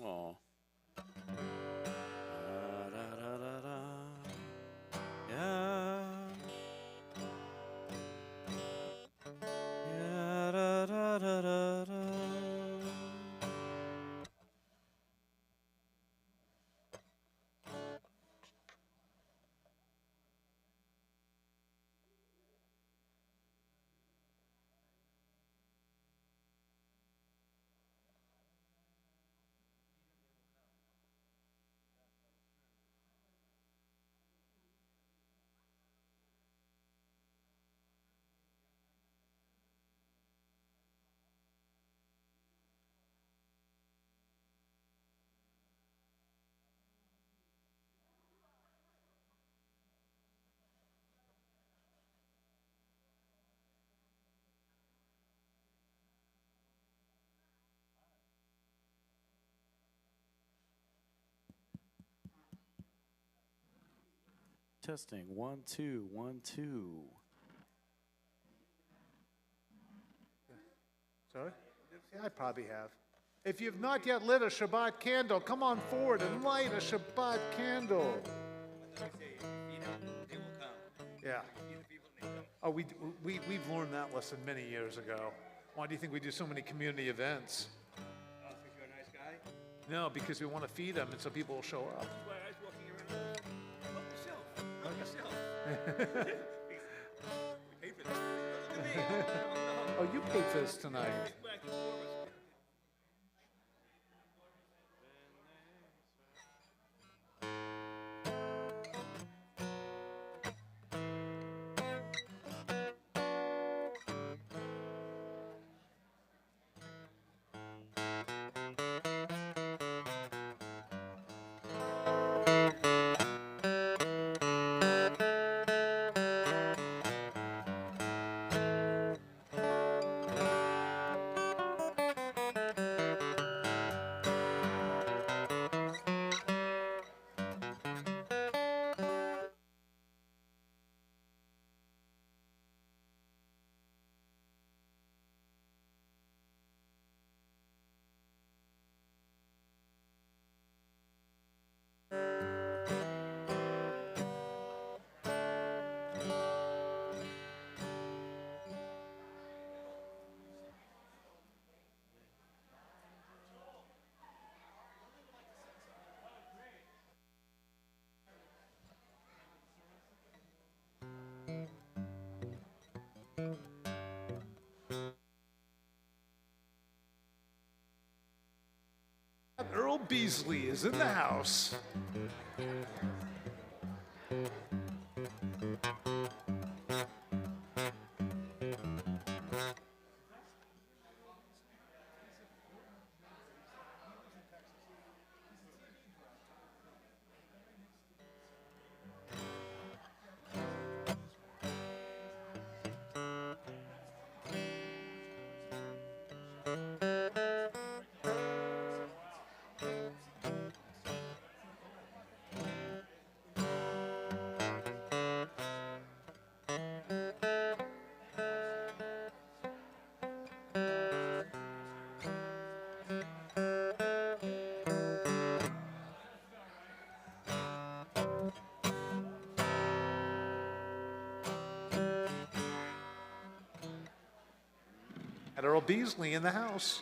Oh. Yeah. Yeah, da, da, da, da, da. Testing 1 2 1 2. Sorry? Yeah, I probably have. If you've not yet lit a Shabbat candle, come on forward and light a Shabbat candle. Yeah. Oh, we've learned that lesson many years ago. Why do you think we do so many community events? Because you're a nice guy? No, because we want to feed them and so people will show up. That's why I was walking around. Help yourself. Help yourself. We pay for this. Look at me. Oh, you paid for this tonight. Back and forth. Earl Beasley is in the house. At Earl Beasley in the house.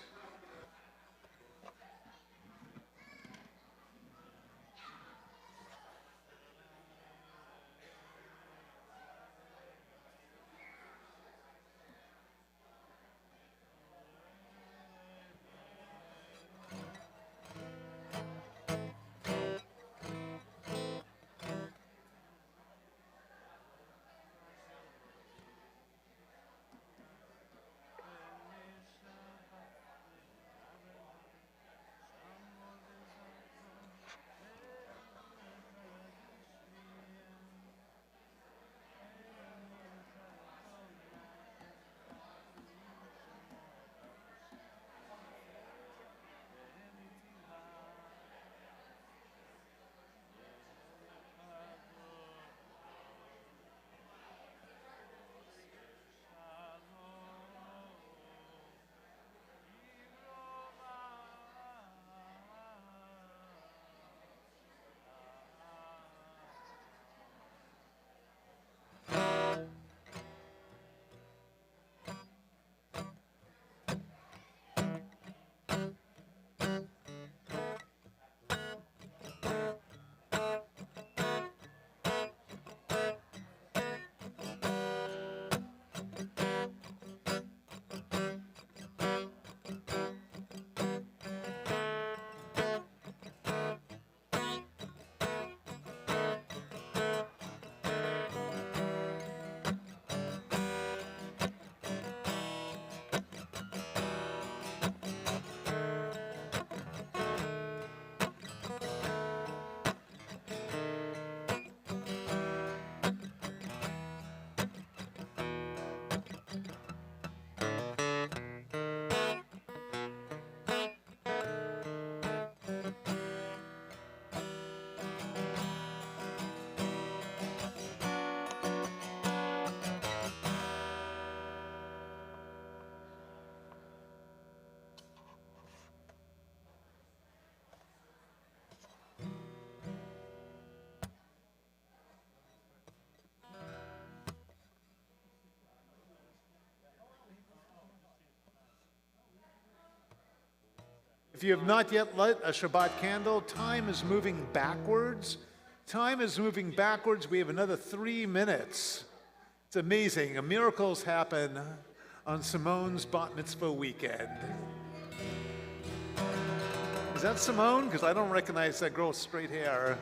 If you have not yet lit a Shabbat candle, time is moving backwards. Time is moving backwards. We have another 3 minutes. It's amazing. Miracles happen on Simone's bat mitzvah weekend. Is that Simone? Because I don't recognize that girl with straight hair.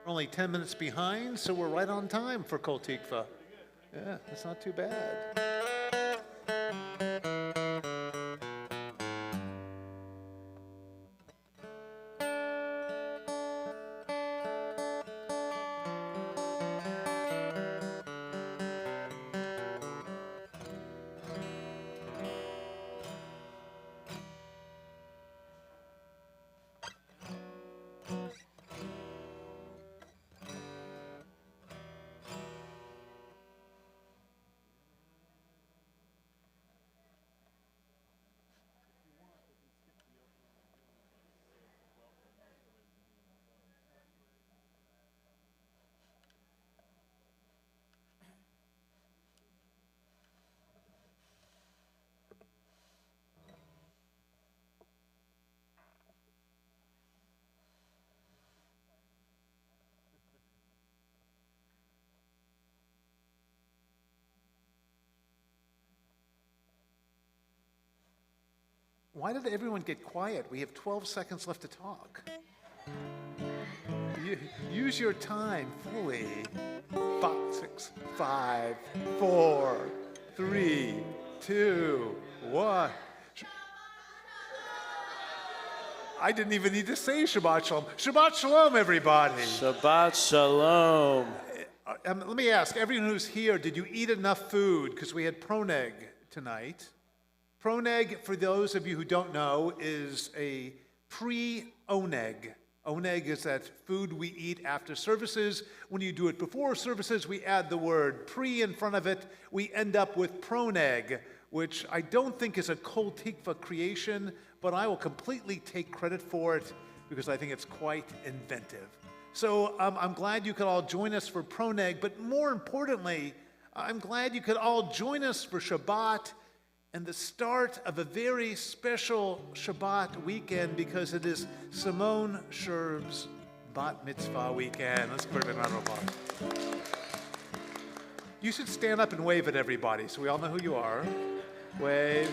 Only 10 minutes behind, so we're right on time for Kol Tikvah. Yeah, that's not too bad. Why did everyone get quiet? We have 12 seconds left to talk. Use your time fully. 5, 6, 5, 4, 3, 2, 1. I didn't even need to say Shabbat Shalom. Shabbat Shalom, everybody. Shabbat Shalom. Let me ask, everyone who's here, did you eat enough food? Because we had proneg tonight. Proneg, for those of you who don't know, is a pre-oneg. Oneg is that food we eat after services. When you do it before services, we add the word pre in front of it. We end up with proneg, which I don't think is a Kol Tikvah creation, but I will completely take credit for it because I think it's quite inventive. So I'm glad you could all join us for proneg, but more importantly, I'm glad you could all join us for Shabbat and the start of a very special Shabbat weekend because it is Simone Sherb's bat mitzvah weekend. Let's give her a round of applause. You should stand up and wave at everybody so we all know who you are. Wave.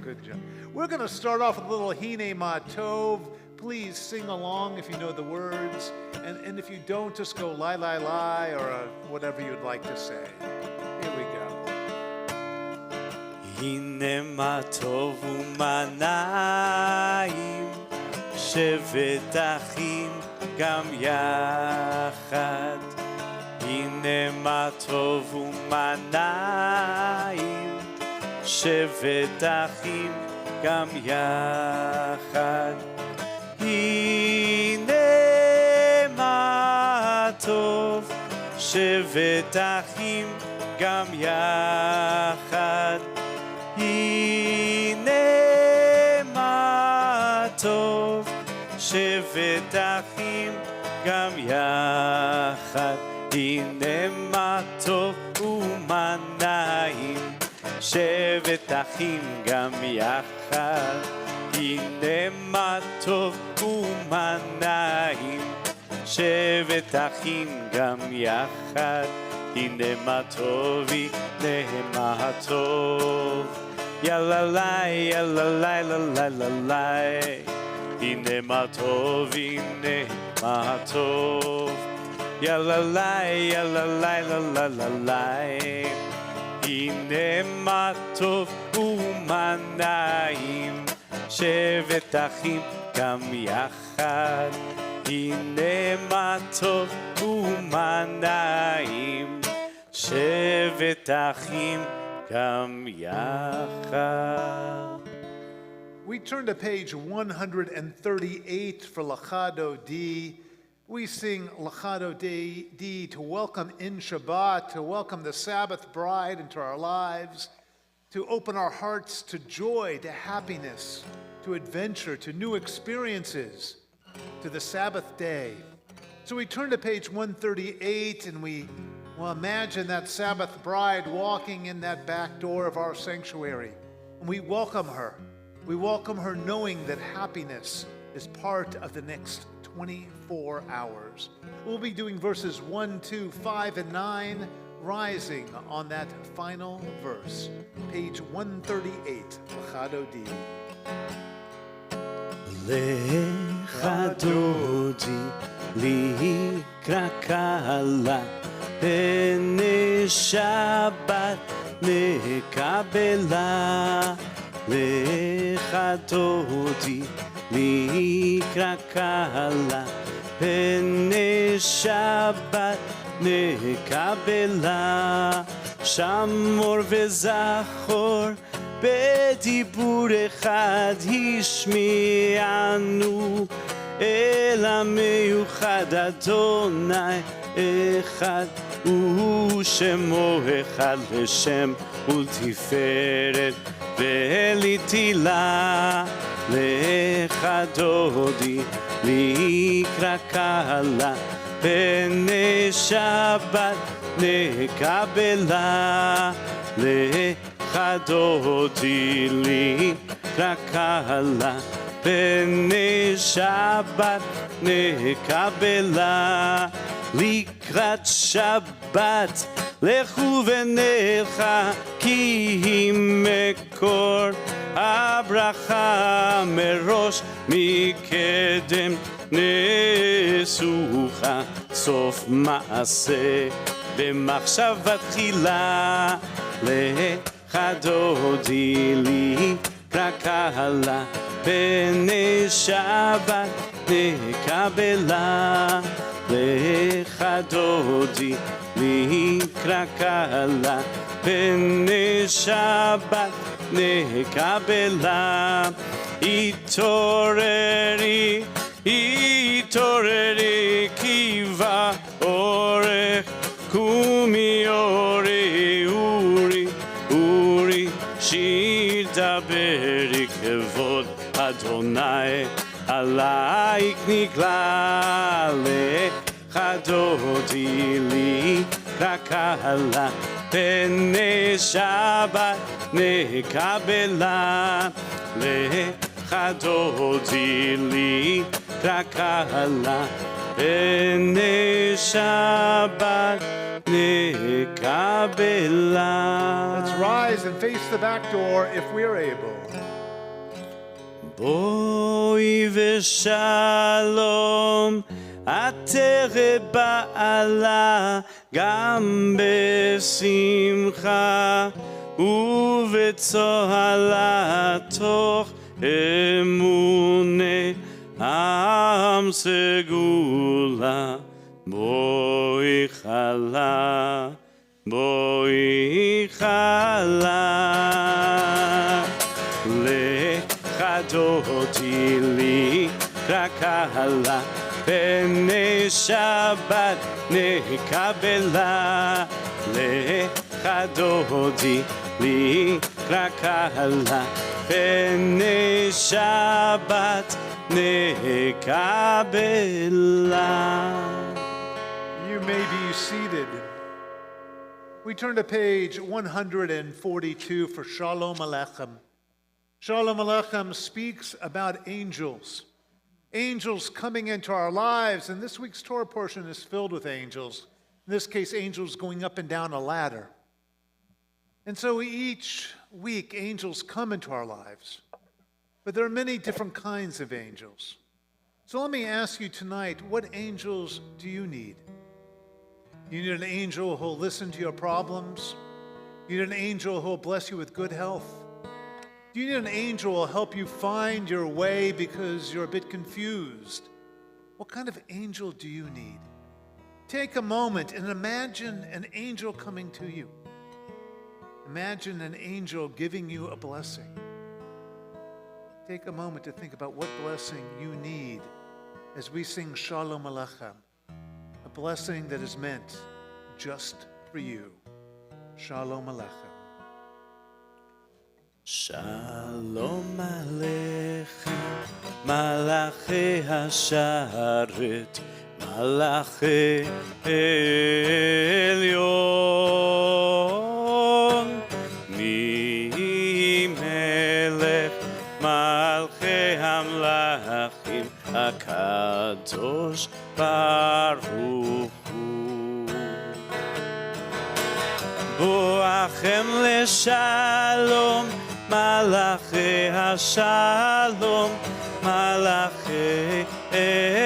Good job. We're going to start off with a little Hine Ma Tov. Please sing along if you know the words. And if you don't, just go lie, lie, lie, or whatever you'd like to say. Here we go. הנה מה טוב ומה נעים, שבת אחים גם יחד. הנה מה טוב ומה נעים, שבת אחים גם יחד. הנה מה טוב, שבת אחים גם יחד. הנה מה טוב, שבת אחים גם יחד. הנה מה טוב ומה נעים, שבת אחים גם יחד. הנה מה טוב ומה ומנעים, שבת אחים גם יחד, הנה מה טוב, הנה מה טוב. יללי, יללי, ללי, הנה מה טוב, הנה מה טוב. יללי, יללי, ללי, הנה מה טוב ומה נעים, שבת אחים גם יחד, הנה מה טוב ומה נעים, שבת אחים גם יחד. We turn to page 138 for Lachado D. We sing Lachado D to welcome in Shabbat, to welcome the Sabbath bride into our lives, to open our hearts to joy, to happiness, to adventure, to new experiences, to the Sabbath day. So we turn to page 138 and we imagine that Sabbath bride walking in that back door of our sanctuary. And we welcome her. We welcome her knowing that happiness is part of the next 24 hours. We'll be doing verses 1, 2, 5, and 9, rising on that final verse. Page 138, Lachado D. Lechado di likra kala, bene Shabbat nekabela. Lechado di likra kala, bene Shabbat nekabela. Shamor vezachor בדיבור אחד השמיענו, אל המיוחד אדוני אחד, ושמו אחד לשם ולתפארת ולתהילה. לך דודי לקרא קהלה, בני שבת נקבלה. דודי לקרא קהלה, בני שבת נקבלה. לקראת שבת לכו ונלכה, כי היא מקור הברכה, מראש מקדם נסוכה, סוף מעשה במחשבה תחילה. דודי לקרא קהלה, בני שבת נקבלה. לך דודי לקרא קהלה, בני שבת נקבלה. התעוררי, התעוררי, כי בא אורך, קומי אורי אורי אורי, שיר דברי כבוד אדוני, עלייך נגלה. לך דודי לקרא קהלה, בני שבת נקבלה. לך דודי לקרא קהלה, בני שבת נקבלה. Let's rise and face the back door if we're able. בואי ושלום, עטרת בעלה, גם בשמחה ובצוהלה, תוך אמוני עם סגולה. בואי חלה, בואי חלה. לך דודי לקרא קהלה, בני שבת נקבלה. לך דודי לקרא קהלה, בני שבת נקבלה. You may be seated. We turn to page 142 for Shalom Aleichem. Shalom Aleichem speaks about angels. angels coming into our lives, and this week's Torah portion is filled with angels. In this case, angels going up and down a ladder. And so each week, angels come into our lives. But there are many different kinds of angels. So let me ask you tonight, what angels do you need? You need an angel who will listen to your problems? You need an angel who will bless you with good health? Do you need an angel who will help you find your way because you're a bit confused? What kind of angel do you need? Take a moment and imagine an angel coming to you. Imagine an angel giving you a blessing. Take a moment to think about what blessing you need as we sing Shalom Aleichem, a blessing that is meant just for you. Shalom Aleichem. Shalom Aleichem, Malachi Hasharet, Malachi Elyon, Mi Melech Malchei Hamlachim, HaKadosh Baruch Hu. Boachem leshalom, Malachi Hashalom, Malachi Elyon,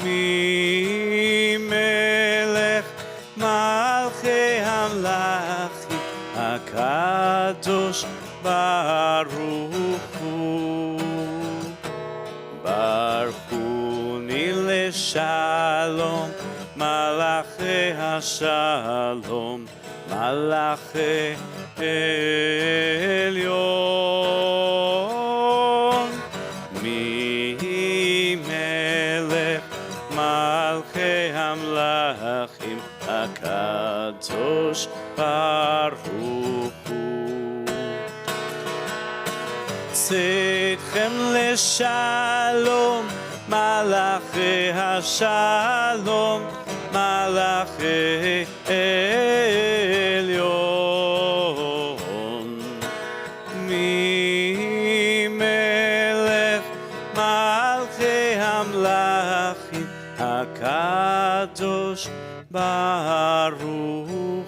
Mi Melech Malchei Hamlachim, HaKadosh Baruch Hu. Baruchuni leshalom, Malachi Hashalom, Malachi Elyon, Mi Melech Malchei Hamlachim, HaKadosh Baruch Hu. Tzedchem leshalom, Malachi Hashalom, Malachi Elyon, Mi Melech Malchei Hamlachim, HaKadosh Baruch Hu.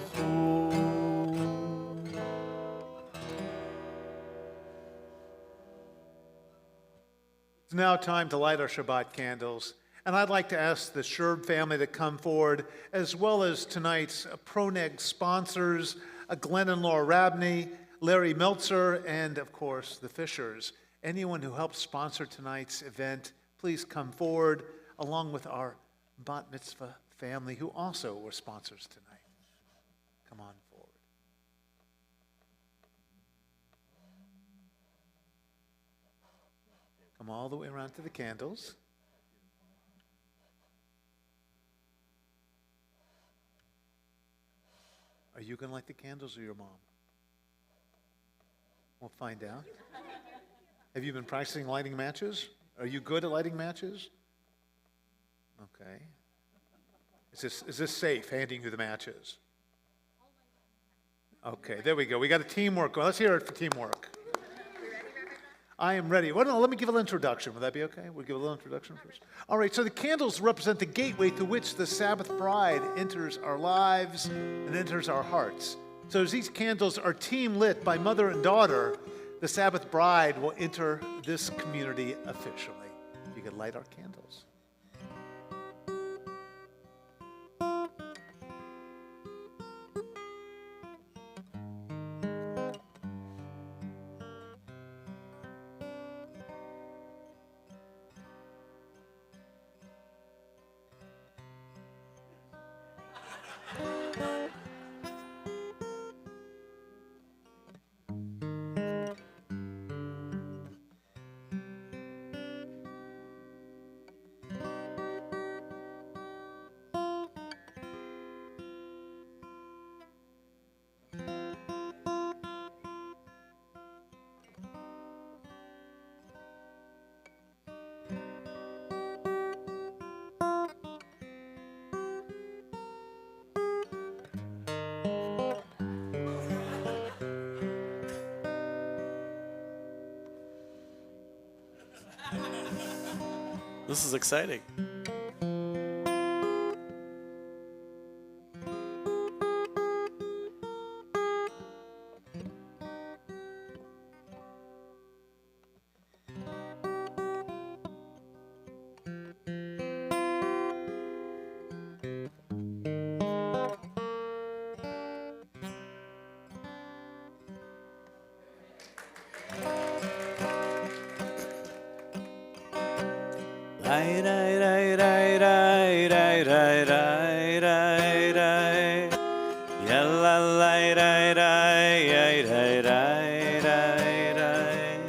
It's now time to light our Shabbat candles. And I'd like to ask the Sherb family to come forward, as well as tonight's Proneg sponsors, Glenn and Laura Rabney, Larry Meltzer, and of course, the Fishers. Anyone who helped sponsor tonight's event, please come forward, along with our Bat Mitzvah family, who also were sponsors tonight. Come on forward. Come all the way around to the candles. Are you going to light the candles or your mom? We'll find out. Have you been practicing lighting matches? Are you good at lighting matches? Okay. Is this safe, handing you the matches? Okay, there we go. We got a teamwork. Let's hear it for teamwork. I am ready. Well, no, let me give a little introduction. Will that be okay? We'll give a little introduction first. All right, so the candles represent the gateway through which the Sabbath bride enters our lives and enters our hearts. So as these candles are team lit by mother and daughter, the Sabbath bride will enter this community officially. You can light our candles. This is exciting. Rai, rai, rai, rai, rai, rai, rai, rai, rai, rai. Yalla, rai, rai, rai, rai, rai, rai, rai, rai.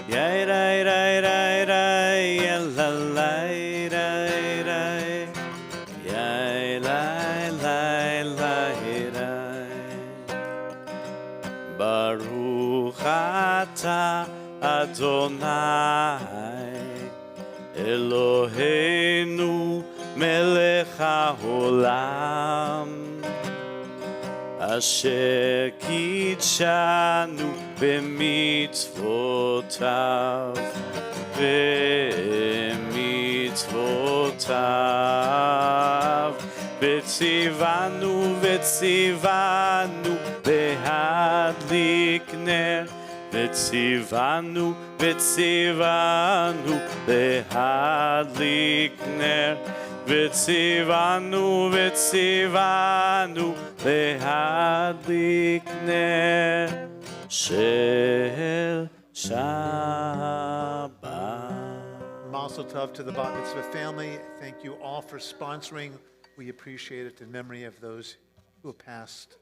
Yai, rai, rai, rai, rai, yalla, rai, rai, rai. Yai, rai, rai, rai, rai. Baruch atah Adonai Eloheinu melech haolam Asher kitshanu b'mitzvotav v'tzivanu להדליק נר וציוונו להדליק נר וציוונו להדליק נר של שבת. Mazel tov to the Bat Mitzvah family. Thank you all for sponsoring. We appreciate it in memory of those who have passed.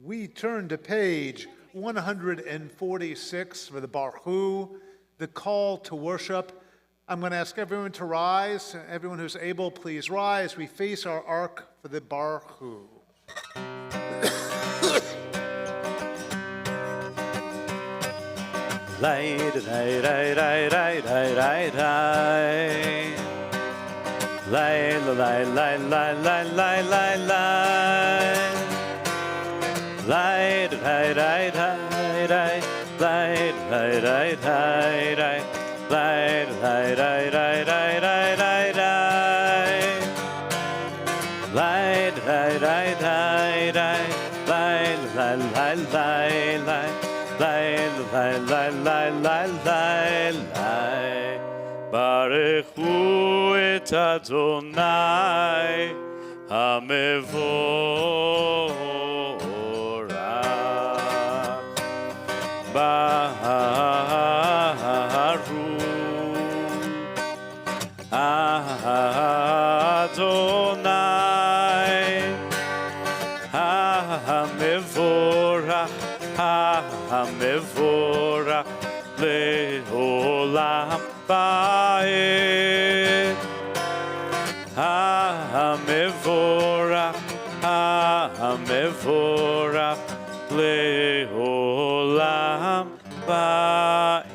We turn to page 146 for the Baruch Hu, the call to worship. I'm going to ask everyone to rise. Everyone who's able, please rise. We face our ark for the Baruch Hu. Light, light, light, light, light, light, light, light. Light, light, light, light, light, light, light, light. Light, light, light, light, light, light, light, light, light, light. Light, light, light, light, light, light, light, light. Light, light, light, light, light, light, light, light, light, light. Light, light, light, light, light, light, light. Baruchu et Adonai hamevorach. Baruch Adonai hamevorach. Hamevorach leolam ba'ed. Hamevorach leolam ba'ed.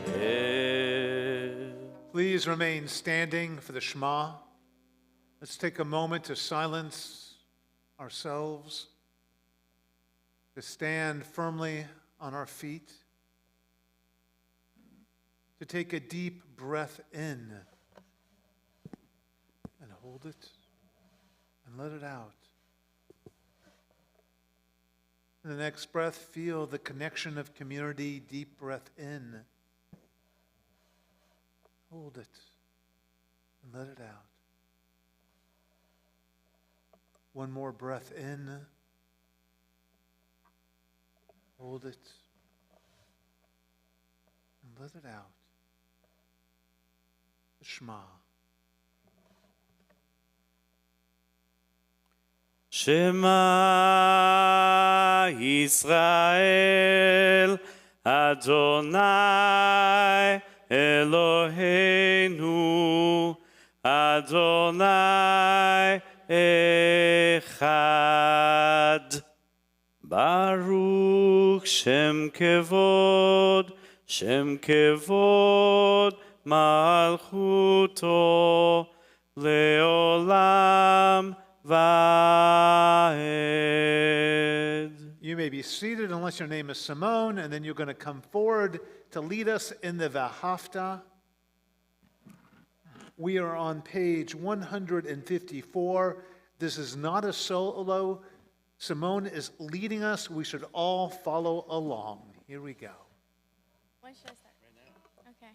Please remain standing for the Shema. Let's take a moment to silence ourselves, to stand firmly on our feet, to take a deep breath in and hold it and let it out. In the next breath, feel the connection of community. Deep breath in, hold it and let it out. One more breath in. Hold it and let it out. The Shema. Shema Yisrael Adonai Eloheinu Adonai Echad. Baruch Shem Kevod Malchuto Leolam Vaed. You may be be seated unless your name is Simone, and then you're going to come forward to lead us in the Vahafta. We are on page 154. This is not a solo. Simone is leading us. We should all follow along. Here we go. When should I start? Right now. Okay.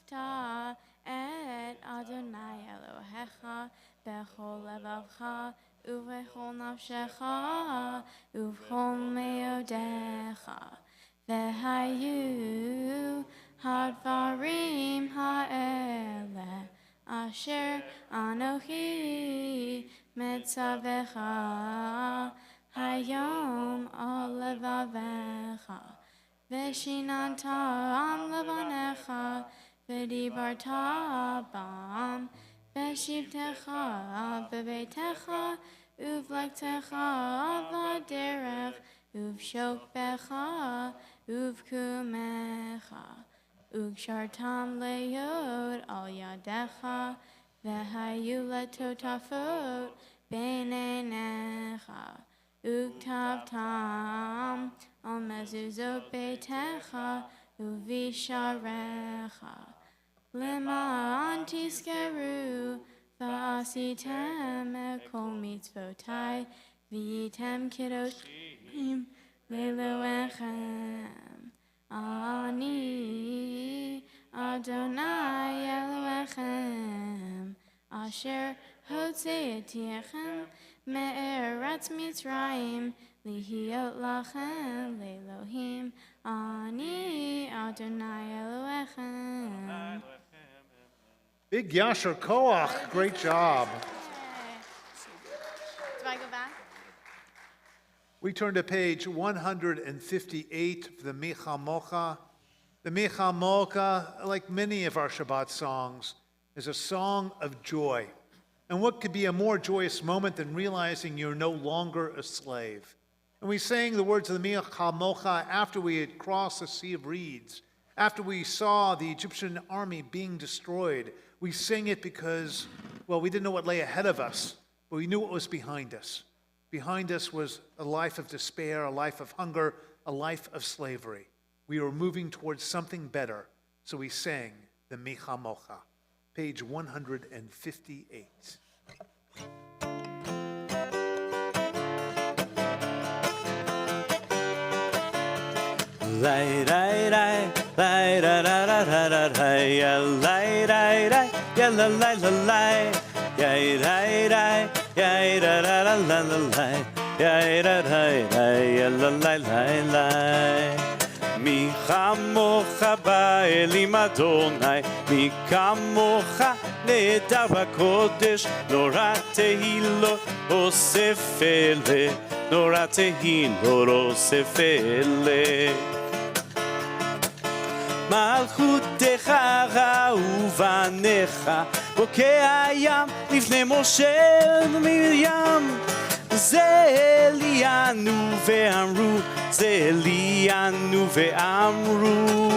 Ve'ahavta et Adonai Elohecha bechol levavcha uvechol nafshecha uvechol meodecha ve'hayu hadvarim ha'ele asher anochi metzavecha hayom al levavecha Veshinantam levanecha, v'dibarta bam, v'shivtecha b'veitecha, uvlektecha v'derech, uvshokbecha, uvkumecha, ukshartam leyod al yadecha, v'hayu letotafot beinenecha. Uktavtam al mezuzot beitecha uvisharecha leman tiskeru v'asitem ekol mitzvotai v'yitem kiddoshim le'elohechem ani Adonai Elohechem asher hotzeetiechem Me'eretz Mitzrayim, lihiot lachem, le'elohim, ani Adonai Elohechem. Big Yasher Koach. Great job. Do I go back? We turn to page 158 for the Micha Mocha. The Micha Mocha, like many of our Shabbat songs, is a song of joy. And what could be a more joyous moment than realizing you're no longer a slave? And we sang the words of the Micha Mocha after we had crossed the Sea of Reeds, after we saw the Egyptian army being destroyed. We sang it because, well, we didn't know what lay ahead of us, but we knew what was behind us. Behind us was a life of despair, a life of hunger, a life of slavery. We were moving towards something better, so we sang the Micha Mocha. Page 158. Lay lay lay lay da da da da da da ya lay lay lay ya la lay la lay ya lay lay ya da da da la la lay ya da da ya la lay lay lay Mi chamocha ba'elim Adonai, mi kamocha nehedar b'kodesh, nora tehilot osef ele, nora tehilot osef ele. מלכותך ובניך, בוקע הים לפני משה ומרים. זה ליאנו ואמרו, זה ליאנו ואמרו,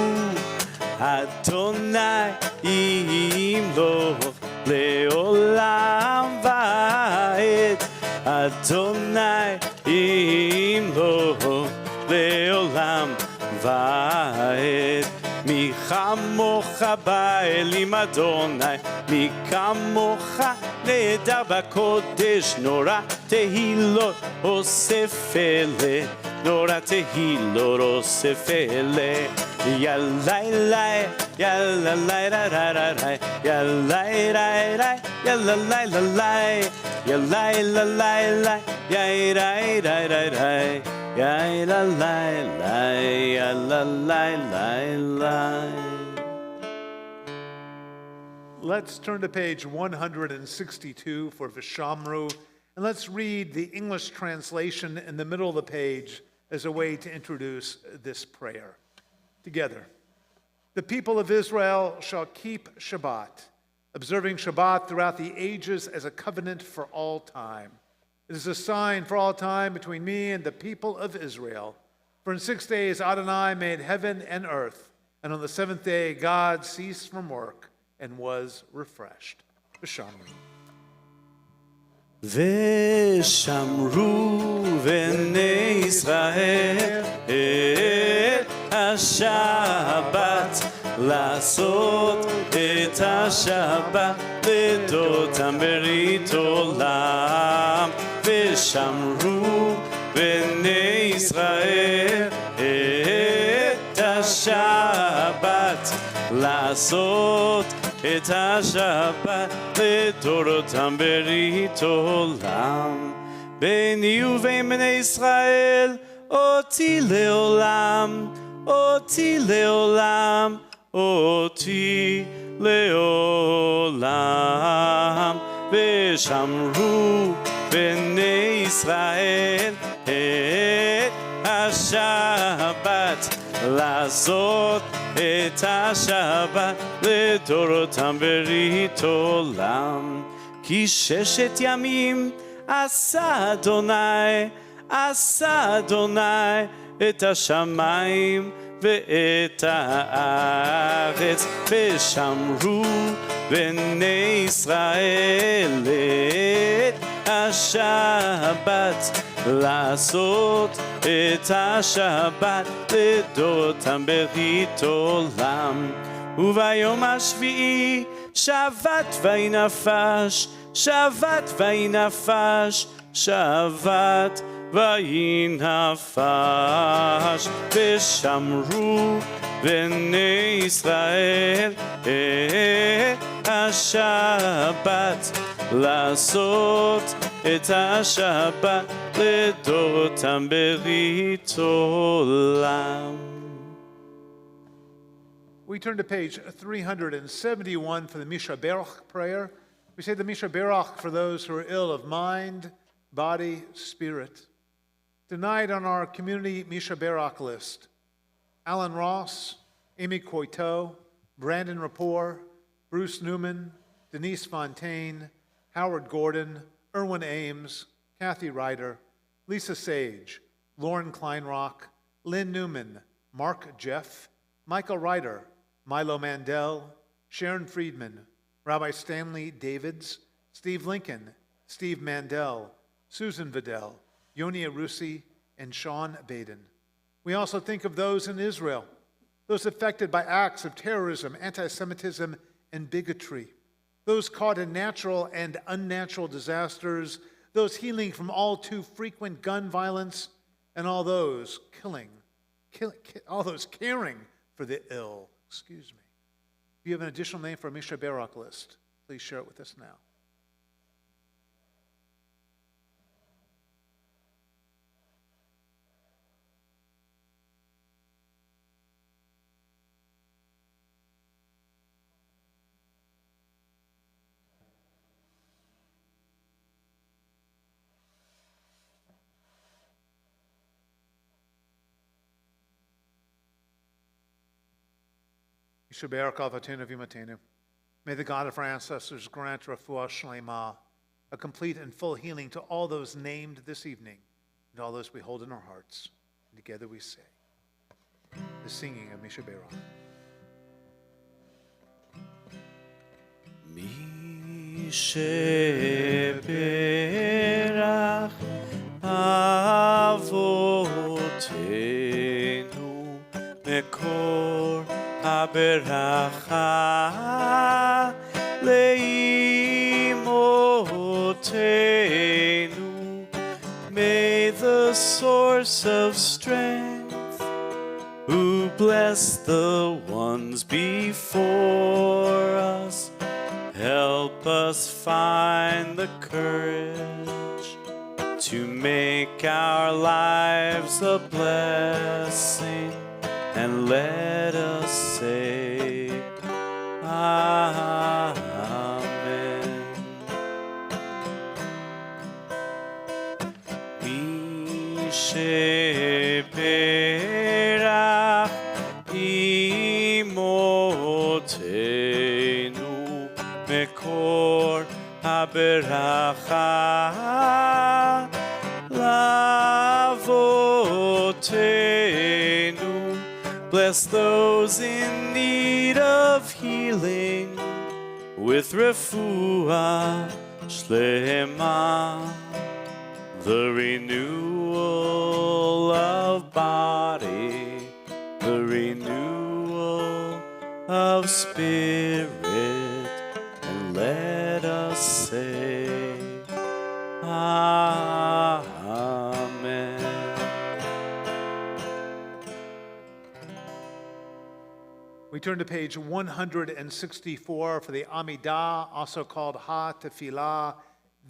אדוני ימלוך לעולם ועד, אדוני ימלוך לעולם ועד. מי כמוך באלים אדוני, מי כמוך נהדר בקודש, נורא תהילות אוסף אלה, נורא תהילות אוסף אלה. יאללה לי, יאללה לי, יאללה לי, יאללה לי, יאללה לי, יאללה לי, יאללה לי. Ya la la la ya la la la la. Let's turn to page 162 for Vishamru, and let's read the English translation in the middle of the page as a way to introduce this prayer. Together. The people of Israel shall keep Shabbat, observing Shabbat throughout the ages as a covenant for all time. It is a sign for all time between me and the people of Israel. For in 6 days Adonai made heaven and earth, and on the seventh day God ceased from work and was refreshed. B'Shamri. ושמרו בני ישראל את השבת, לעשות את השבת לדורותם ברית עולם. ושמרו בני ישראל את השבת, לעשות את השבת לדורותם ברית עולם. ביני ובין בני ישראל אותי לעולם, אותי לעולם, אותי לעולם. ושמרו בני ישראל את השבת, לעשות את השבת לדורותם ברית עולם. כי 6 ימים עשה אדוני, עשה אדוני את השמיים ואת הארץ. ושמרו בני ישראל את השבת, לעשות את השבת לדורותם ברית עולם. וביום השביעי שבת וינפש, שבת וינפש, שבת וינפש. ושמרו בני ישראל את השבת, לעשות את השבת לדורותם ברית עולם. We turn to page 371 for the Misha Berach prayer. We say the Misha Berach for those who are ill of mind, body, spirit. Tonight on our community Misha Berach list, Alan Ross, Amy Coiteau, Brandon Rapport, Bruce Newman, Denise Fontaine, Howard Gordon, Erwin Ames, Kathy Ryder, Lisa Sage, Lauren Kleinrock, Lynn Newman, Mark Jeff, Michael Ryder, Milo Mandel, Sharon Friedman, Rabbi Stanley Davids, Steve Lincoln, Steve Mandel, Susan Vidal, Yoni Arusi, and Sean Baden. We also think of those in Israel, those affected by acts of terrorism, anti-Semitism, and bigotry, those caught in natural and unnatural disasters, those healing from all too frequent gun violence, and all those all those caring for the ill. Excuse me. If you have an additional name for a Misha Berach list, please share it with us now. Yishaber Kalvatenu Vimatenu. May the God of our ancestors grant Refuah Shlema, a complete and full healing to all those named this evening and all those we hold in our hearts. And together we say the singing of Mishaberach. Mishaberach Avotenu Mekor Haberacha Leimotenu. May the source of strength, who bless the ones before us, help us find the courage to make our lives a blessing, and let us say, Amen. Misheberach imotenu mekor haberacha lavotenu. Bless those in need of healing with refuah Shlema, the renewal of body, the renewal of spirit, and let us say, Amen. We turn to page 164 for the Amidah, also called Ha Tefillah,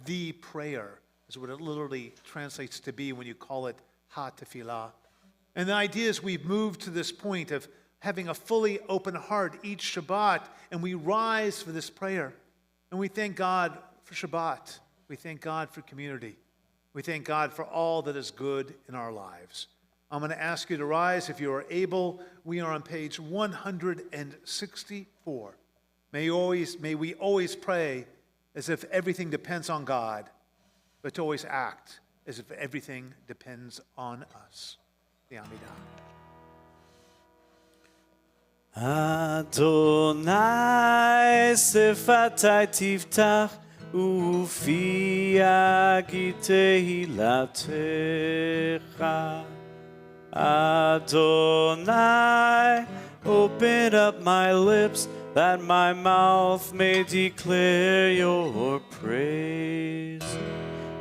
the prayer, is what it literally translates to be when you call it Ha Tefillah. And the idea is we've moved to this point of having a fully open heart each Shabbat, and we rise for this prayer. And we thank God for Shabbat. We thank God for community. We thank God for all that is good in our lives. I'm going to ask you to rise if you are able. We are on page 164. May we always pray as if everything depends on God, but to always act as if everything depends on us. The Amidah. Adonai sefatai tiftach ufi yagid tehilatecha. Adonai, open up my lips that my mouth may declare your praise.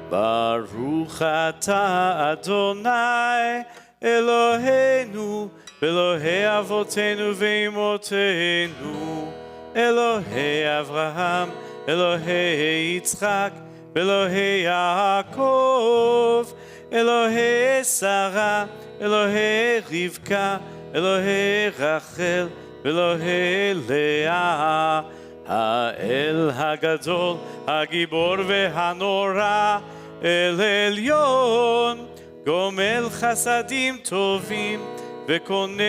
Baruch atah Adonai Eloheinu Elohei avotenu veimotenu Elohei Avraham Elohei Yitzchak Elohei Yaakov Elohei Sarah Elohei Rivka Elohei Rachel Elohei Leah האל הגדול, הגיבור והנורא, אל עליון, גומל חסדים טובים, וקונה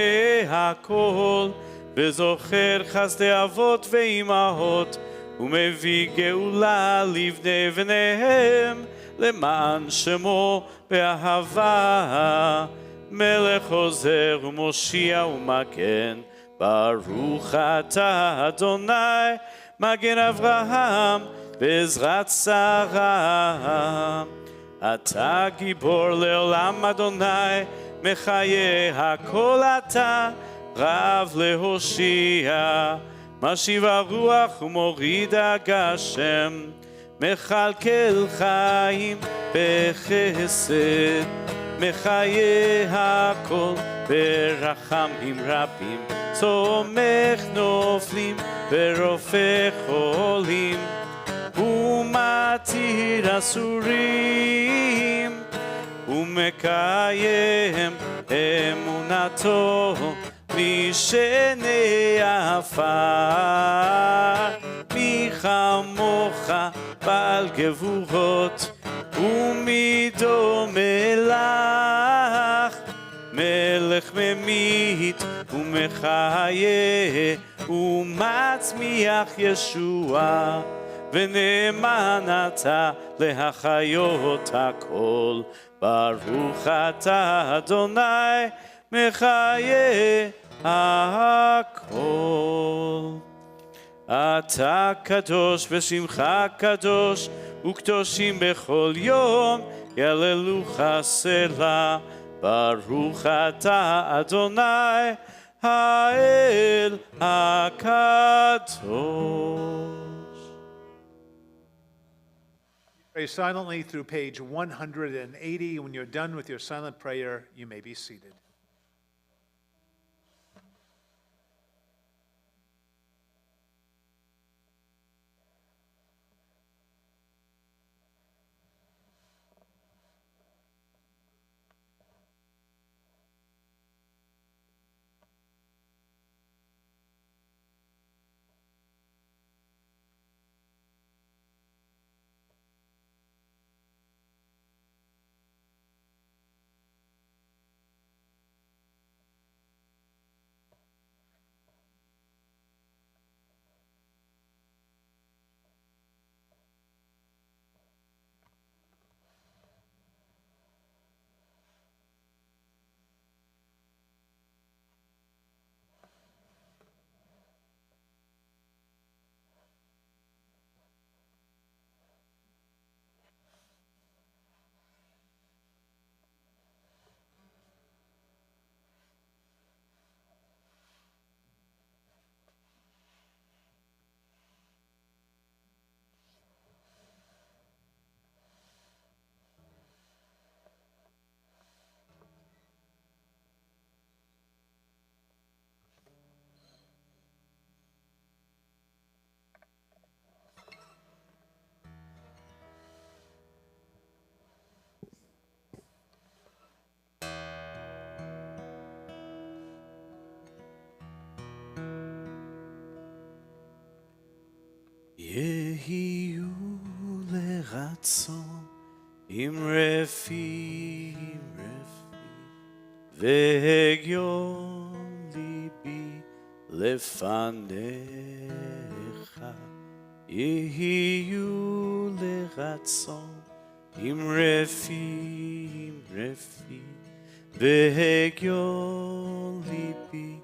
הכל, וזוכר חסדי אבות ואימהות, ומביא גאולה לבני בניהם, למען שמו באהבה, מלך עוזר ומושיע ומגן, ברוך אתה אדוני מגן אברהם בעזרת שרה. אתה גיבור לעולם אדוני מחיה הכל אתה רב להושיע משיב הרוח ומוריד הגשם מכלכל חיים בחסד מחיה הכל ברחמים רבים צומח נופלים ורופא חולים ומתיר אסורים ומקיים אמונתו משני עפר מי כמוך בעל גבורות ומי דומה לך מלך ממית ומחיה ומצמיח ישוע ונאמן אתה להחיות הכל ברוך אתה אדוני מחיה הכל. אתה קדוש ושמך קדוש וקדושים בכל יום יהללוך סלה ברוך אתה אדוני האל הקדוש. Pray silently through page 180. When you're done with your silent prayer, you may be seated. יהיו לרצון עם רפי, והגיון ליבי לפניך. יהיו לרצון עם רפי, והגיון ליבי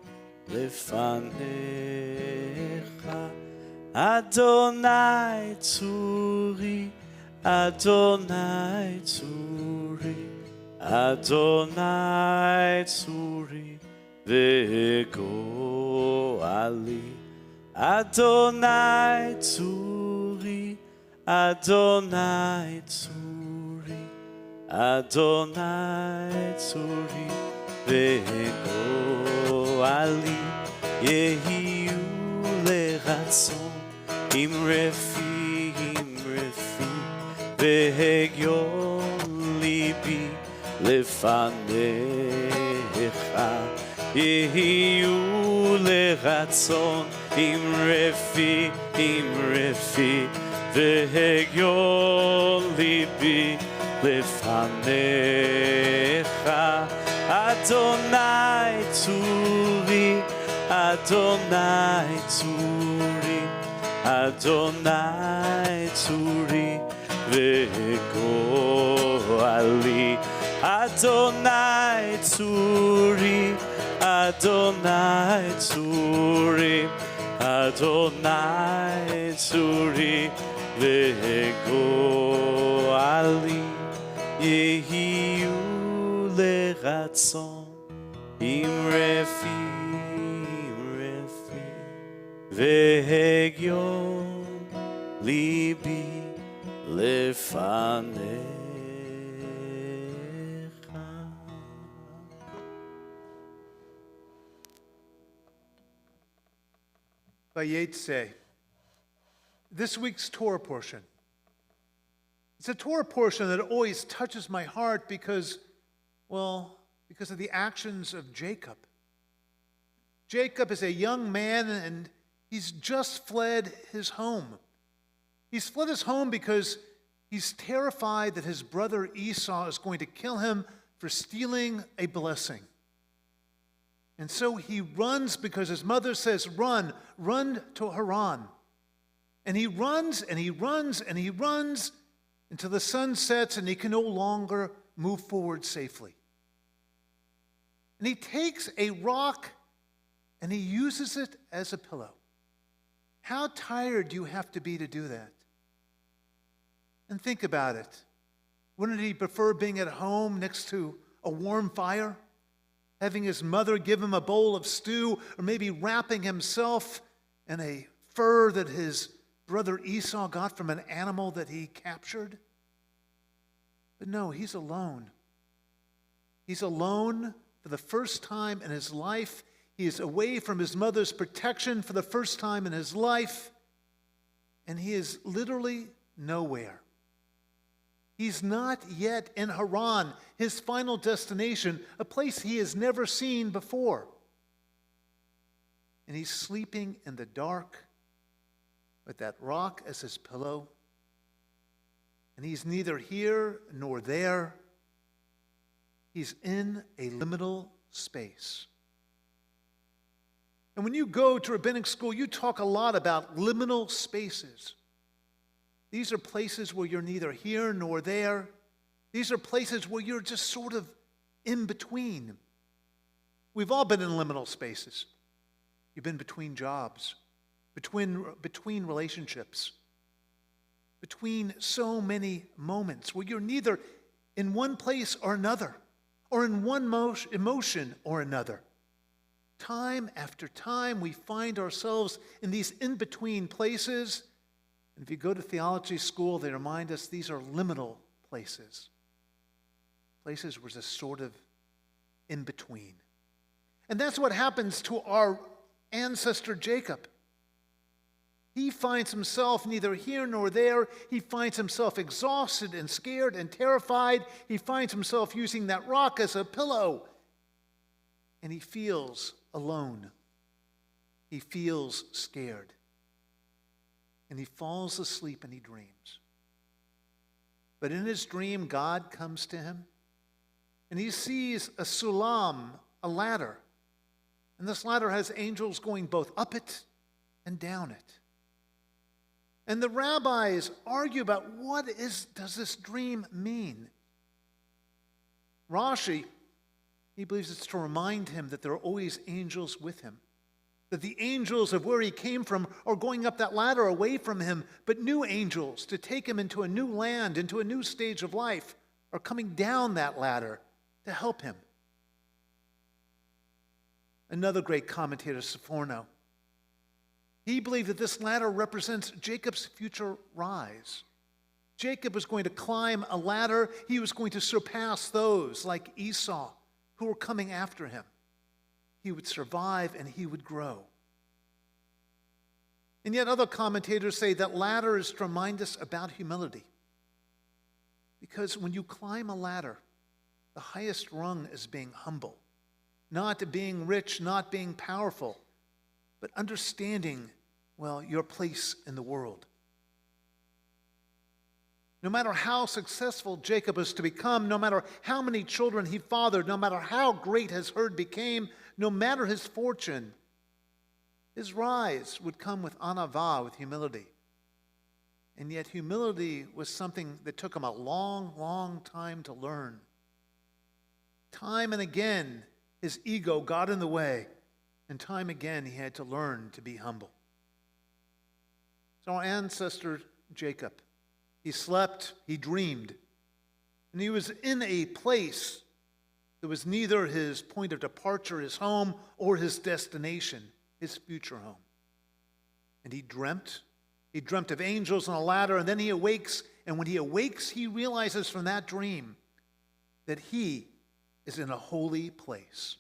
לפניך. אדוני צורי, אדוני צורי, אדוני צורי וגואלי. אדוני צורי, אדוני צורי, אדוני צורי וגואלי. יהיו לרצון עם רפי, והגיון ליבי לפניך. יהיו לרצון עם רפי, והגיון ליבי לפניך. אדוני צורי, אדוני צורי, אדוני צורי וגואלי. אדוני צורי, אדוני צורי, אדוני צורי וגואלי. יהיו לרצון עם רפי, והגיון ליבי לפניך. Vayetze. This week's Torah portion. It's a Torah portion that always touches my heart because of the actions of Jacob. Jacob is a young man and he's just fled his home. He's fled his home because he's terrified that his brother Esau is going to kill him for stealing a blessing. And so he runs because his mother says, run to Haran. And he runs and he runs and he runs until the sun sets and he can no longer move forward safely. And he takes a rock and he uses it as a pillow. How tired do you have to be to do that? And think about it. Wouldn't he prefer being at home next to a warm fire? Having his mother give him a bowl of stew, or maybe wrapping himself in a fur that his brother Esau got from an animal that he captured? But no, he's alone. He's alone for the first time in his life. He is away from his mother's protection for the first time in his life. And he is literally nowhere. He's not yet in Haran, his final destination, a place he has never seen before. And he's sleeping in the dark with that rock as his pillow. And he's neither here nor there. He's in a liminal space. And when you go to rabbinic school, you talk a lot about liminal spaces. These are places where you're neither here nor there. These are places where you're just sort of in between. We've all been in liminal spaces. You've been between jobs, between relationships, between so many moments where you're neither in one place or another, or in one emotion or another. Time after time, we find ourselves in these in-between places. And if you go to theology school, they remind us these are liminal places. Places where there's sort of in-between. And that's what happens to our ancestor Jacob. He finds himself neither here nor there. He finds himself exhausted and scared and terrified. He finds himself using that rock as a pillow. And he feels alone. He feels scared. and he falls asleep and he dreams. But in his dream, God comes to him, and he sees a sulam, a ladder. And this ladder has angels going both up it and down it. And the rabbis argue about does this dream mean? Rashi, he believes it's to remind him that there are always angels with him. That the angels of where he came from are going up that ladder away from him, but new angels to take him into a new land, into a new stage of life, are coming down that ladder to help him. Another great commentator, Sforno, he believed that this ladder represents Jacob's future rise. Jacob was going to climb a ladder. He was going to surpass those like Esau who were coming after him. He would survive and he would grow. And yet other commentators say that ladder is to remind us about humility. Because when you climb a ladder, the highest rung is being humble. Not being rich, not being powerful, but understanding, your place in the world. No matter how successful Jacob is to become, no matter how many children he fathered, no matter how great his herd became, no matter his fortune, his rise would come with anavah, with humility. And yet humility was something that took him a long, long time to learn. Time and again, his ego got in the way, and time again he had to learn to be humble. So our ancestor Jacob, he slept, he dreamed, and he was in a place that was neither his point of departure, his home, or his destination, his future home. And he dreamt of angels on a ladder, and then he awakes, and when he awakes, he realizes from that dream that he is in a holy place.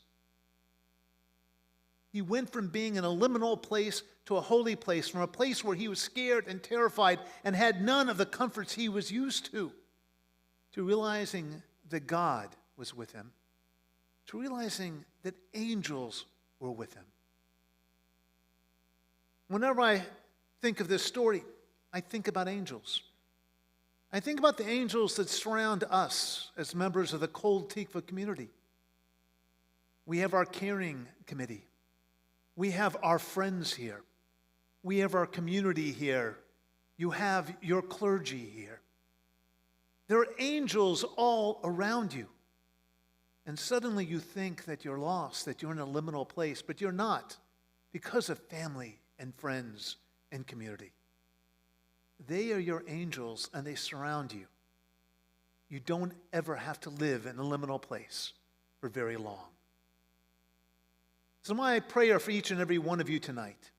He went from being in a liminal place to a holy place, from a place where he was scared and terrified and had none of the comforts he was used to realizing that God was with him, to realizing that angels were with him. Whenever I think of this story, I think about angels. I think about the angels that surround us as members of the Kol Tikvah community. We have our caring committee. We have our friends here. We have our community here. You have your clergy here. There are angels all around you. And suddenly you think that you're lost, that you're in a liminal place, but you're not, because of family and friends and community. They are your angels and they surround you. You don't ever have to live in a liminal place for very long. So my prayer for each and every one of you tonight,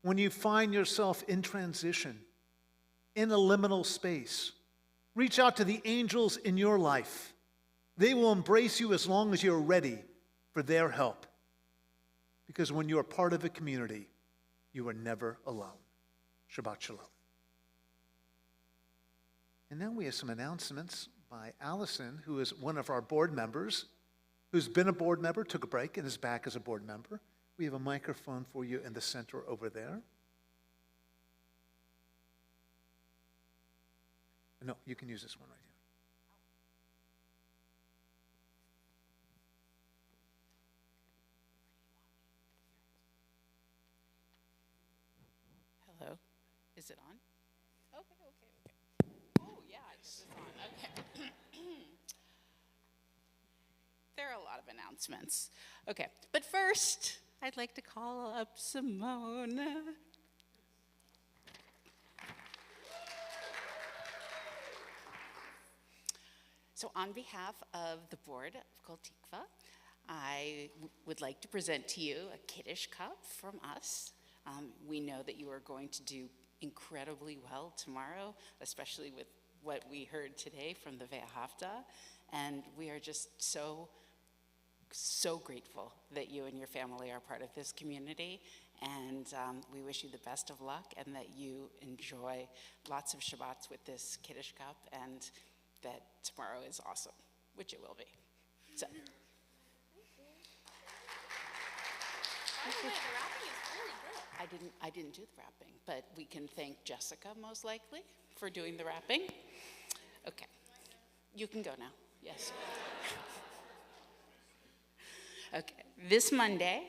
when you find yourself in transition, in a liminal space, reach out to the angels in your life. They will embrace you as long as you're ready for their help. Because when you are part of a community, you are never alone. Shabbat Shalom. And now we have some announcements by Allison, who is one of our board members, who's been a board member, took a break, and is back as a board member. We have a microphone for you in the center over there. No, you can use this one right here. Hello, is it on? Okay. Oh, yeah, it's on, okay. There are a lot of announcements. Okay, but first, I'd like to call up Simone. So on behalf of the board of Kol Tikvah, I would like to present to you a Kiddush cup from us. We know that you are going to do incredibly well tomorrow, especially with what we heard today from the Ve'ahavta. And we are just so grateful that you and your family are part of this community. And we wish you the best of luck and that you enjoy lots of Shabbats with this Kiddush cup and that tomorrow is awesome, which it will be. So. I didn't do the wrapping, but we can thank Jessica most likely for doing the wrapping. Okay, you can go now, yes. Okay, this Monday,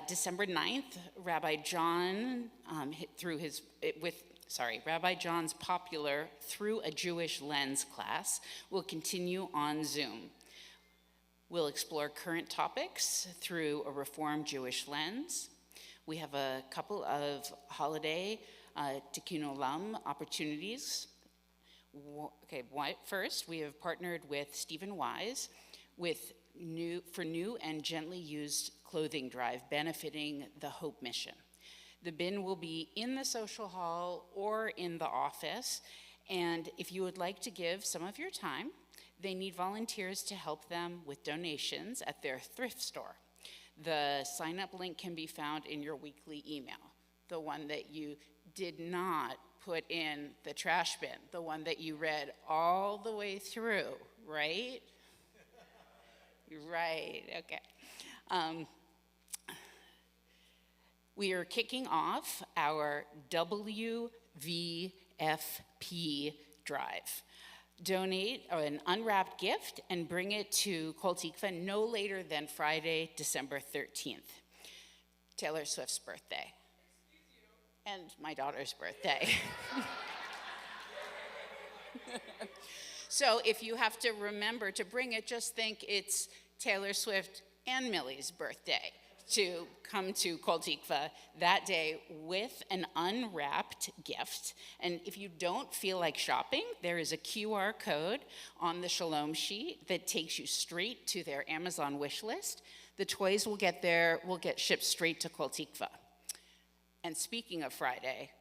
December 9th, Rabbi Jon, Rabbi Jon's popular Through a Jewish Lens class will continue on Zoom. We'll explore current topics through a Reformed Jewish lens. We have a couple of holiday Tikkun Olam opportunities. First, we have partnered with Stephen Wise for new and gently used clothing drive benefiting the Hope Mission. The bin will be in the social hall or in the office, and if you would like to give some of your time, they need volunteers to help them with donations at their thrift store. The sign-up link can be found in your weekly email, the one that you did not put in the trash bin, the one that you read all the way through, right? Right, okay. We are kicking off our WVFP drive. Donate an unwrapped gift and bring it to Kol Tikvah no later than Friday, December 13th, Taylor Swift's birthday. And my daughter's birthday. So if you have to remember to bring it, just think it's Taylor Swift and Millie's birthday to come to Kol Tikvah that day with an unwrapped gift. And if you don't feel like shopping, there is a QR code on the Shalom sheet that takes you straight to their Amazon wish list. The toys will get shipped straight to Kol Tikvah. And speaking of Friday,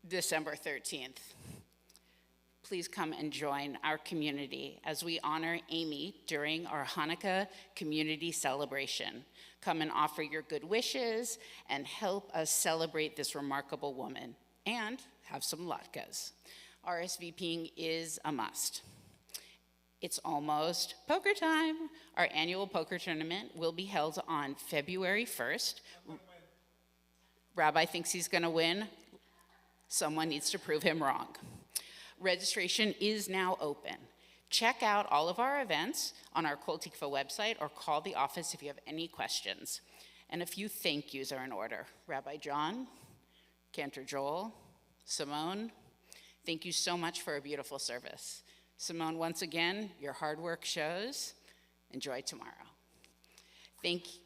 December 13th, please come and join our community as we honor Amy during our Hanukkah community celebration. Come and offer your good wishes and help us celebrate this remarkable woman and have some latkes. RSVPing is a must. It's almost poker time. Our annual poker tournament will be held on February 1st. Rabbi thinks he's gonna win. Someone needs to prove him wrong. Registration is now open. Check out all of our events on our Kol Tikvah website or call the office if you have any questions. And a few thank yous are in order. Rabbi Jon, Cantor Joel, Simone, thank you so much for a beautiful service. Simone, once again, your hard work shows. Enjoy tomorrow. Thank you.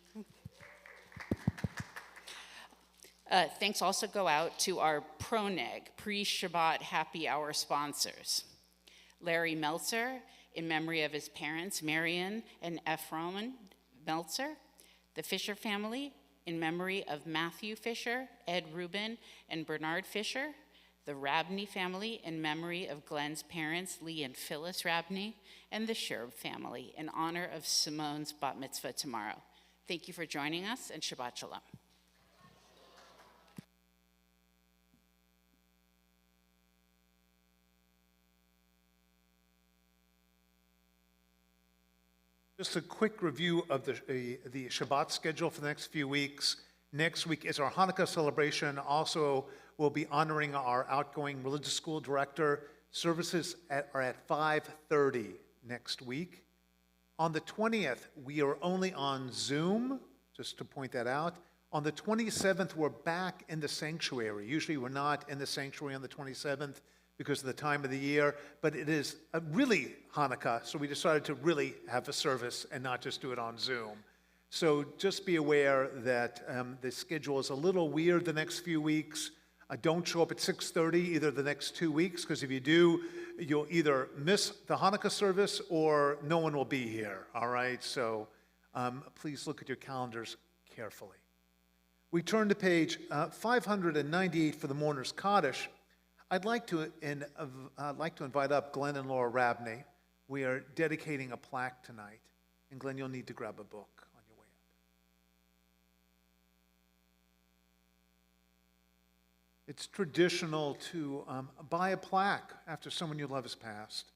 Thanks also go out to our Proneg, pre-Shabbat happy hour sponsors. Larry Meltzer, in memory of his parents, Marion and Ephraim Meltzer. The Fisher family, in memory of Matthew Fisher, Ed Rubin, and Bernard Fisher. The Rabney family, in memory of Glenn's parents, Lee and Phyllis Rabney. And the Sherb family, in honor of Simone's bat mitzvah tomorrow. Thank you for joining us, and Shabbat Shalom. Just a quick review of the Shabbat schedule for the next few weeks. Next week is our Hanukkah celebration. Also, we'll be honoring our outgoing religious school director. Services are at 5:30 next week. On the 20th, we are only on Zoom, just to point that out. On the 27th, we're back in the sanctuary. Usually we're not in the sanctuary on the 27th because of the time of the year, but it is really Hanukkah, so we decided to really have a service and not just do it on Zoom. So just be aware that the schedule is a little weird the next few weeks. Don't show up at 6:30 either the next 2 weeks, because if you do, you'll either miss the Hanukkah service or no one will be here, all right? So please look at your calendars carefully. We turn to page 598 for the Mourner's Kaddish. I'd like to invite up Glenn and Laura Rabney. We are dedicating a plaque tonight. And Glenn, you'll need to grab a book on your way up. It's traditional to buy a plaque after someone you love has passed.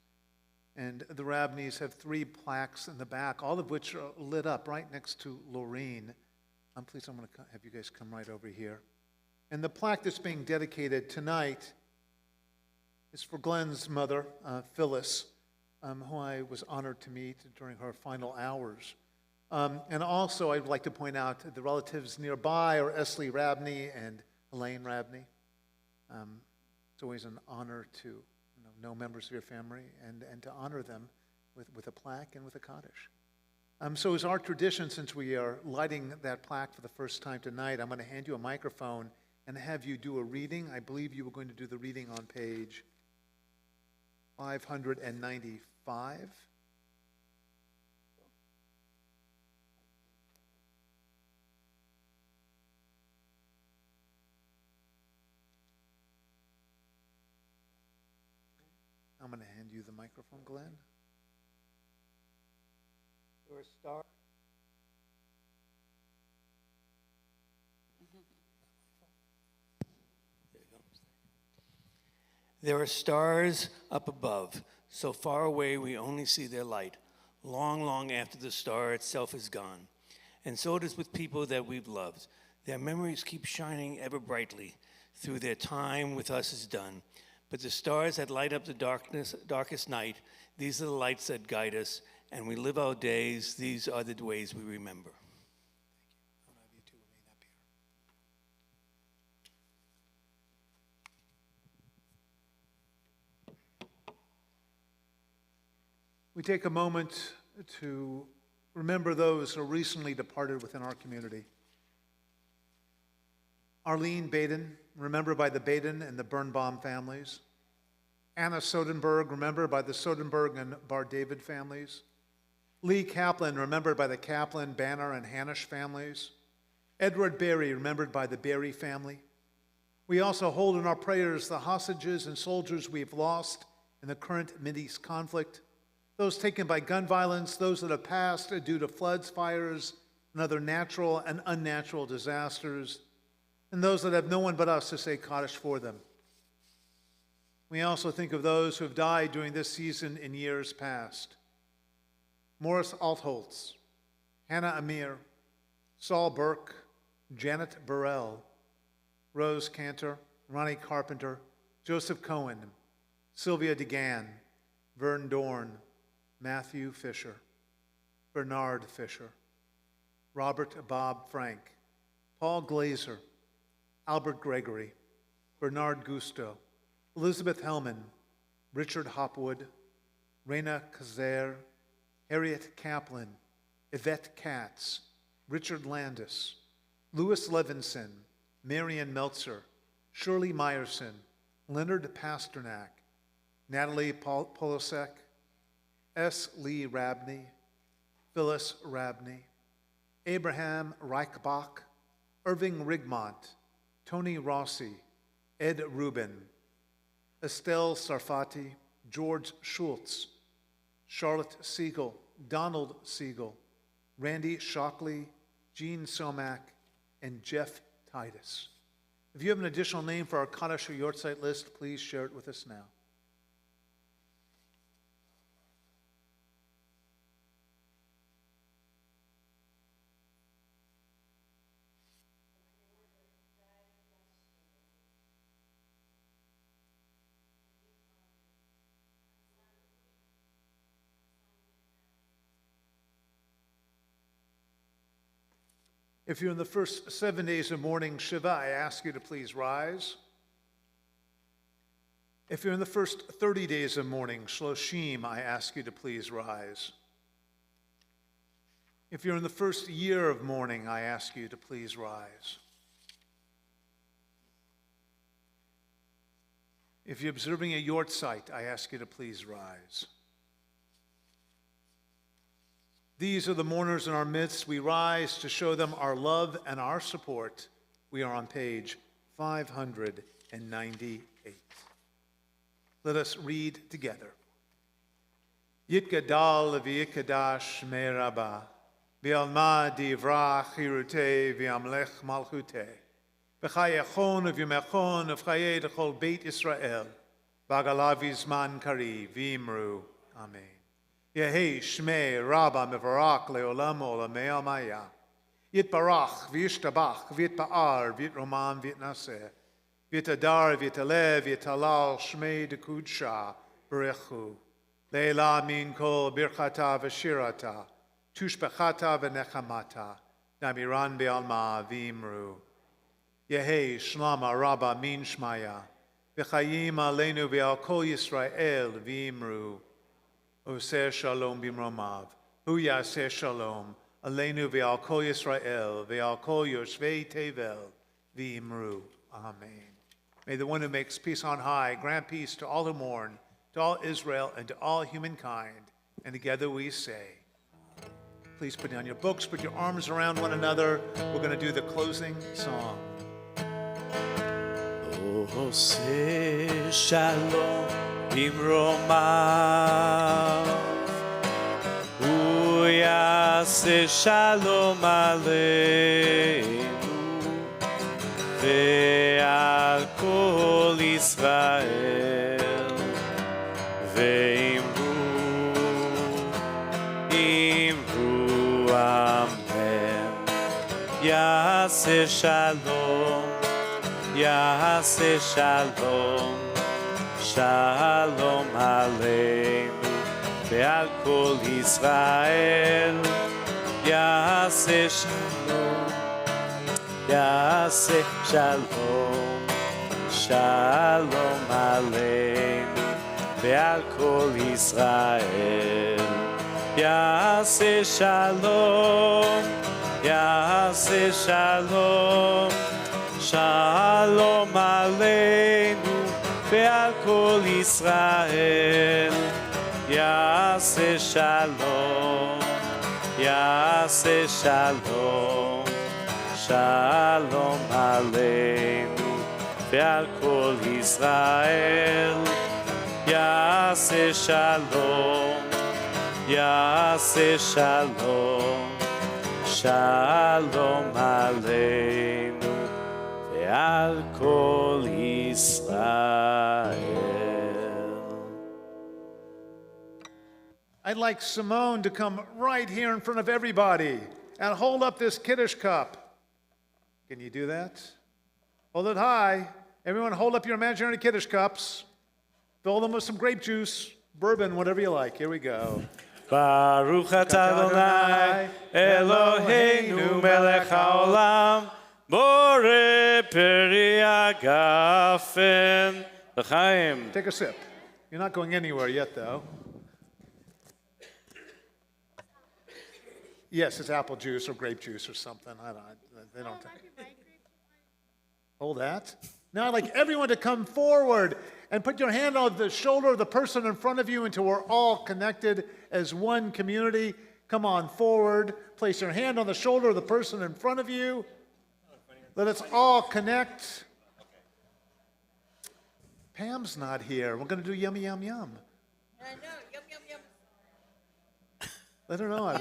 And the Rabneys have 3 plaques in the back, all of which are lit up right next to Laureen. Please, I'm going to have you guys come right over here. And the plaque that's being dedicated tonight is for Glenn's mother, Phyllis, who I was honored to meet during her final hours. And also, I'd like to point out the relatives nearby are Esley Rabney and Elaine Rabney. It's always an honor to know members of your family and to honor them with a plaque and with a Kaddish. So as our tradition, since we are lighting that plaque for the first time tonight, I'm going to hand you a microphone and have you do a reading. I believe you were going to do the reading on page 595. I'm going to hand you the microphone, Glenn. There are stars. There are stars up above, so far away we only see their light, long, long after the star itself is gone. And so it is with people that we've loved. Their memories keep shining ever brightly through their time with us is done. But the stars that light up the darkest night, these are the lights that guide us, and we live our days. These are the ways we remember. Thank you. I'll have you two remain up here. We take a moment to remember those who recently departed within our community. Arlene Baden, remembered by the Baden and the Birnbaum families. Anna Sodenberg, remembered by the Sodenberg and Bar David families. Lee Kaplan, remembered by the Kaplan, Banner, and Hanish families. Edward Berry, remembered by the Berry family. We also hold in our prayers the hostages and soldiers we have lost in the current Mideast conflict, those taken by gun violence, those that have passed due to floods, fires, and other natural and unnatural disasters, and those that have no one but us to say Kaddish for them. We also think of those who have died during this season in years past. Morris Altholtz, Hannah Amir, Saul Burke, Janet Burrell, Rose Cantor, Ronnie Carpenter, Joseph Cohen, Sylvia DeGan, Vern Dorn, Matthew Fisher, Bernard Fisher, Robert Bob Frank, Paul Glazer, Albert Gregory, Bernard Gusto, Elizabeth Hellman, Richard Hopwood, Raina Kazer, Harriet Kaplan, Yvette Katz, Richard Landis, Louis Levinson, Marion Meltzer, Shirley Meyerson, Leonard Pasternak, Natalie Polosek, S. Lee Rabney, Phyllis Rabney, Abraham Reichbach, Irving Rigmont, Tony Rossi, Ed Rubin, Estelle Sarfati, George Schultz, Charlotte Siegel, Donald Siegel, Randy Shockley, Gene Somack, and Jeff Titus. If you have an additional name for our Kaddish or Yortzeit list, please share it with us now. If you're in the first 7 days of mourning Shiva, I ask you to please rise. If you're in the first 30 days of mourning Shloshim, I ask you to please rise. If you're in the first year of mourning, I ask you to please rise. If you're observing a Yortzeit, I ask you to please rise. These are the mourners in our midst. We rise to show them our love and our support. We are on page 598. Let us read together. Yitgadal v'yikadash me'raba, v'alma divrach hirute v'amlech malchute, v'chayechon v'yumechon v'chaye d'chol Beit Israel, v'agalav v'zman kari v'imru. Amen. Yehi Shmei Rabba Mevarak Leolam Olamei Amaya. Yitbarach, v'yishtabach, v'yitba'ar, v'yitromam, v'yitnaseh, v'yitadar, v'yitaleh, v'yitalal, shmei dekudsha, b'rechu. Leila min kol birchata v'shirata, tushbechata v'nechamata, namiran be'alma v'imru. Yehi shlama rabba min shmaya, v'chayim aleinu ve'al kol Yisrael v'imru. Oseh shalom b'mromav, hu yaseh shalom, aleinu ve'al kol Yisrael, ve'al kol yoshvei tevel v'imru. Amen. May the one who makes peace on high grant peace to all who mourn, to all Israel, and to all humankind. And together we say, please put down your books, put your arms around one another. We're going to do the closing song. Oseh shalom b'mromav, hu yaseh shalom aleinu, ve'al kol Yisrael, ve'imru, imru amen. Yaseh shalom, Yaseh shalom, shalom aleinu, ve'al kol Yisrael. Yaseh shalom, Yaseh shalom, shalom aleinu, ve'al kol Yisrael. Yaseh shalom, Yaseh shalom, shalom aleinu ve'al kol Yisrael. Yaseh shalom, Yaseh shalom, shalom aleinu ve'al kol Yisrael. Yaseh shalom, Yaseh shalom, shalom aleinu ve'al kol Yisrael. I'd like Simone to come right here in front of everybody and hold up this Kiddush cup. Can you do that? Hold it high. Everyone hold up your imaginary Kiddush cups. Fill them with some grape juice, bourbon, whatever you like. Here we go. Baruch atah Adonai Eloheinu melech haolam borei peri hagafen l'chaim. Take a sip. You're not going anywhere yet, though. Yes, it's apple juice or grape juice or something. I don't. They don't. Hold that. Now I'd like everyone to come forward and put your hand on the shoulder of the person in front of you until we're all connected as one community. Come on forward. Place your hand on the shoulder of the person in front of you. Let us all connect. Pam's not here. We're going to do yum, yum, yum. I know, yum, yum, yum. Let her know.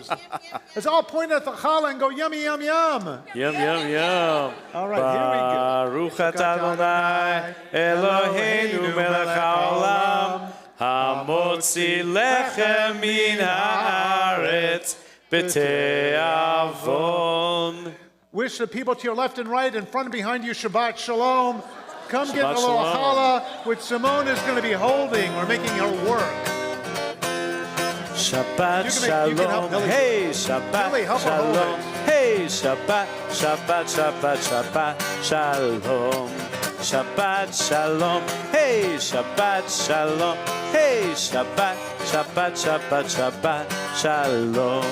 Let's all point at the challah and go yummy, yum, yum. Yum, yum, yum. All right, here we go. Baruch atah Adonai Eloheinu melech haolam hamotzi lechem min haaretz b'te'avon. Wish the people to your left and right, in front and behind you, Shabbat Shalom. Come get a Shabbat little Shalom. challah, which Simone is going to be holding. We're making her work. Shabbat You can help shalom, Billy. hey Shabbat Billy, help her hold shalom, it. hey Shabbat, Shabbat, Shabbat, Shabbat shalom, Shabbat shalom, hey Shabbat shalom, hey Shabbat, Shabbat, Shabbat, Shabbat shalom,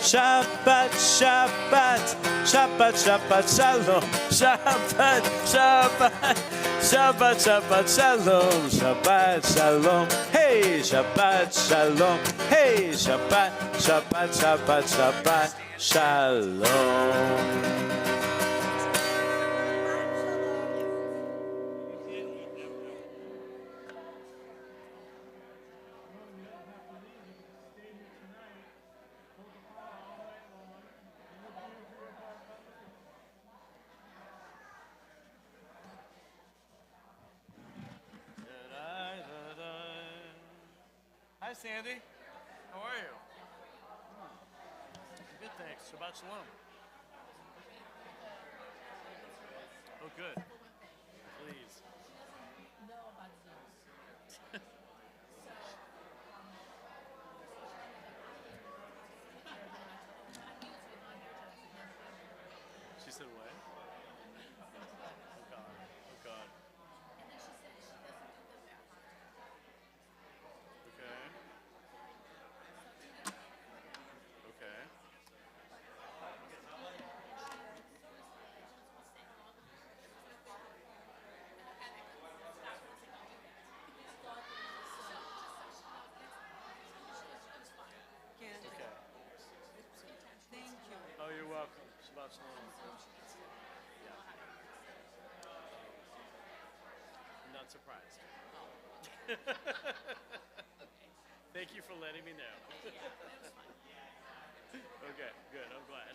Shabbat, Shabbat, Shabbat, Shabbat shalom, Shabbat, Shabbat, Shabbat, Shabbat shalom, Shabbat shalom, hey Shabbat shalom, hey Shabbat, Shabbat, Shabbat, Shabbat shalom. Hi, Sandy. How are you? Good, thanks. Shabbat shalom. Oh, good. Please. know about Zeus. She said what? Oh God. Oh God. And then she said she doesn't do the math. Okay. Okay. Okay. Thank you. Oh, you're welcome. Shabbat shalom. Yeah. I'm not surprised. Thank you for letting me know. Okay, good. I'm glad.